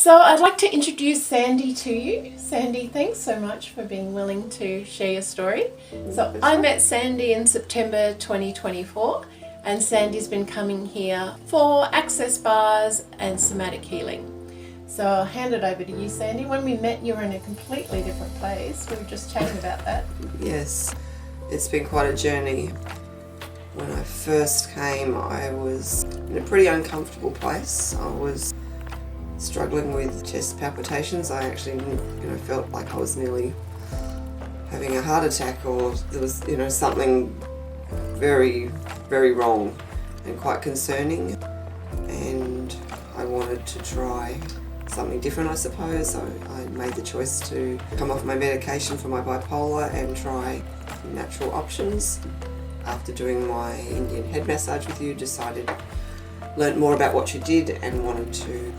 So I'd like to introduce Sandy to you. Sandy, thanks so much for being willing to share your story. So I met Sandy in September 2024, and Sandy's been coming here for access bars and somatic healing. So I'll hand it over to you, Sandy. When we met, you were in a completely different place. We were just chatting about that. Yes, it's been quite a journey. When I first came, I was in a pretty uncomfortable place. I was struggling with chest palpitations. I actually, felt like I was nearly having a heart attack, or there was, something very, very wrong and quite concerning. And I wanted to try something different, I suppose. So I made the choice to come off my medication for my bipolar and try natural options. After doing my Indian head massage with you, learned more about what you did and wanted to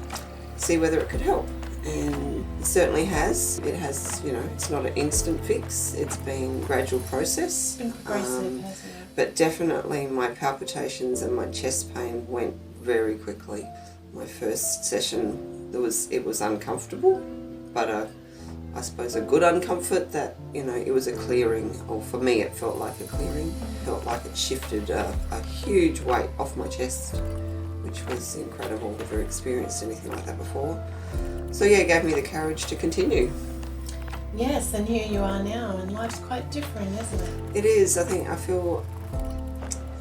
see whether it could help. And it certainly has. It has, it's not an instant fix. It's been a gradual process. It's been progressive, hasn't it? But definitely my palpitations and my chest pain went very quickly. My first session, it was uncomfortable, but I suppose a good uncomfort that, it was a clearing, or for me it felt like a clearing. It felt like it shifted a huge weight off my chest, which was incredible. I've never experienced anything like that before. So yeah, it gave me the courage to continue. Yes, and here you are now, and life's quite different, isn't it? It is. I feel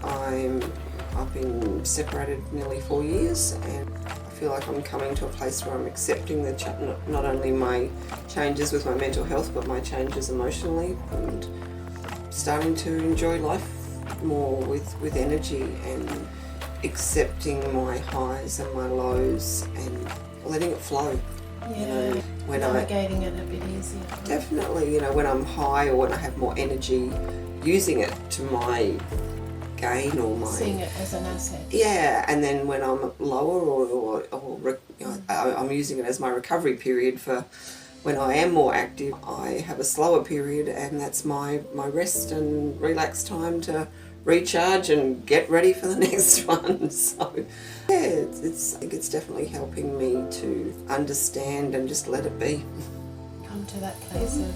I've been separated nearly 4 years, and I feel like I'm coming to a place where I'm accepting not only my changes with my mental health, but my changes emotionally, and starting to enjoy life more with energy, and accepting my highs and my lows and letting it flow. Yeah, when navigating it a bit easier. Definitely, when I'm high or when I have more energy, using it to my gain or my... Seeing it as an asset. Yeah, and then when I'm lower or I'm using it as my recovery period for when I am more active. I have a slower period, and that's my rest and relax time to recharge and get ready for the next one. So yeah, I think it's definitely helping me to understand and just let it be. Come to that place of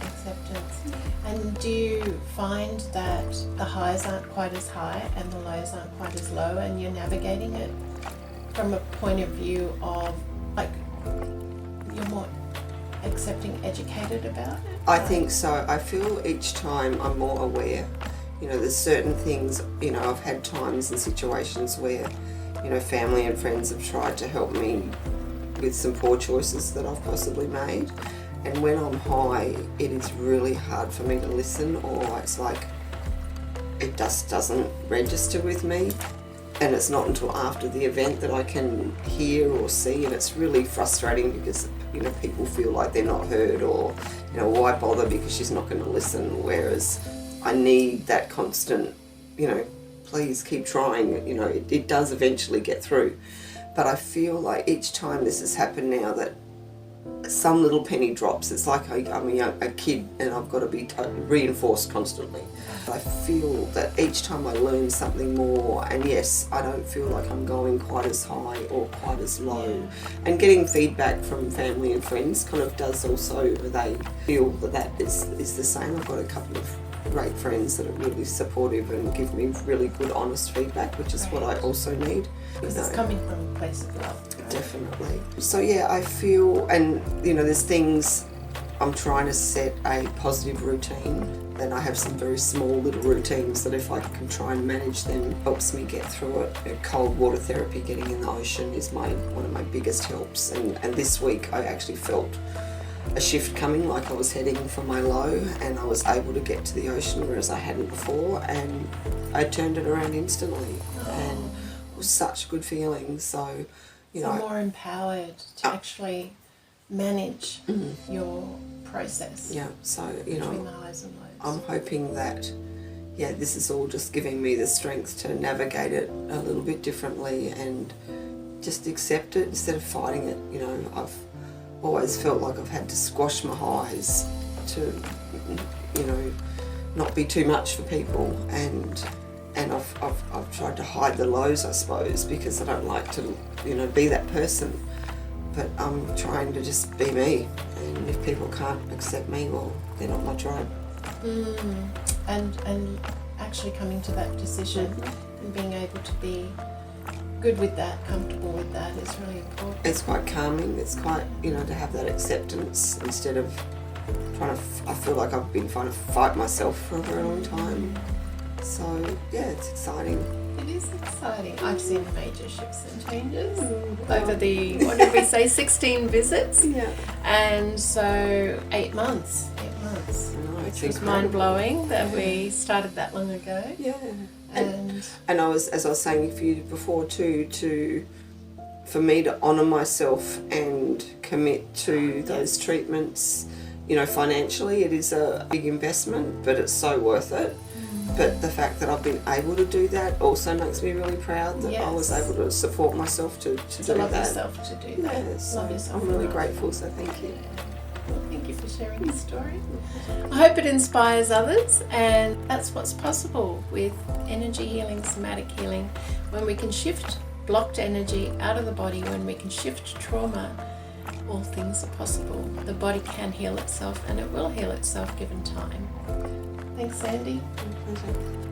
acceptance. And do you find that the highs aren't quite as high and the lows aren't quite as low, and you're navigating it from a point of view of, like, you're more accepting, educated about it? I think so. I feel each time I'm more aware. There's certain things, I've had times and situations where, family and friends have tried to help me with some poor choices that I've possibly made. And when I'm high, it is really hard for me to listen, or it's like it just doesn't register with me. And it's not until after the event that I can hear or see, and it's really frustrating because, people feel like they're not heard, or, why bother because she's not going to listen, whereas I need that constant, please keep trying. It does eventually get through. But I feel like each time this has happened now, that some little penny drops. It's like I'm a kid and I've got to be reinforced constantly. I feel that each time I learn something more, and yes, I don't feel like I'm going quite as high or quite as low. Yeah. And getting feedback from family and friends kind of does also, they feel that is the same. I've got a couple of great friends that are really supportive and give me really good, honest feedback, which is what I also need. Because it's coming from a place of love. Right? Definitely. So yeah, I feel, and there's things, I'm trying to set a positive routine. Then I have some very small little routines that if I can try and manage them, helps me get through it. Cold water therapy, getting in the ocean, is one of my biggest helps. And this week I actually felt a shift coming, like I was heading for my low, and I was able to get to the ocean, whereas I hadn't before, and I turned it around instantly. And it was such a good feeling. So, more empowered to actually manage your process. Yeah, so, between the highs and lows. I'm hoping that, this is all just giving me the strength to navigate it a little bit differently and just accept it instead of fighting it. I've always felt like I've had to squash my highs to, not be too much for people, and I've tried to hide the lows, I suppose, because I don't like to, be that person. but I'm trying to just be me. And if people can't accept me, well, they're not my tribe. And actually coming to that decision and being able to be good with that, comfortable with that is really important. It's quite calming. It's quite, to have that acceptance instead of I feel like I've been trying to fight myself for a very long time. So, yeah, it's exciting. It is exciting. I've seen major shifts and changes over the, what did we say, 16 visits? Yeah. And so 8 months. Which was mind-blowing that we started that long ago. Yeah. And I was, as I was saying to you before too, for me to honour myself and commit to those treatments, financially it is a big investment, but it's so worth it. But the fact that I've been able to do that also makes me really proud that I was able to support myself to do that. Love yourself to do that. Yeah, so love yourself. I'm really grateful, so thank you. Well, thank you for sharing your story. I hope it inspires others, and that's what's possible with energy healing, somatic healing. When we can shift blocked energy out of the body, when we can shift trauma, all things are possible. The body can heal itself, and it will heal itself given time. Thanks, Sandy. My pleasure.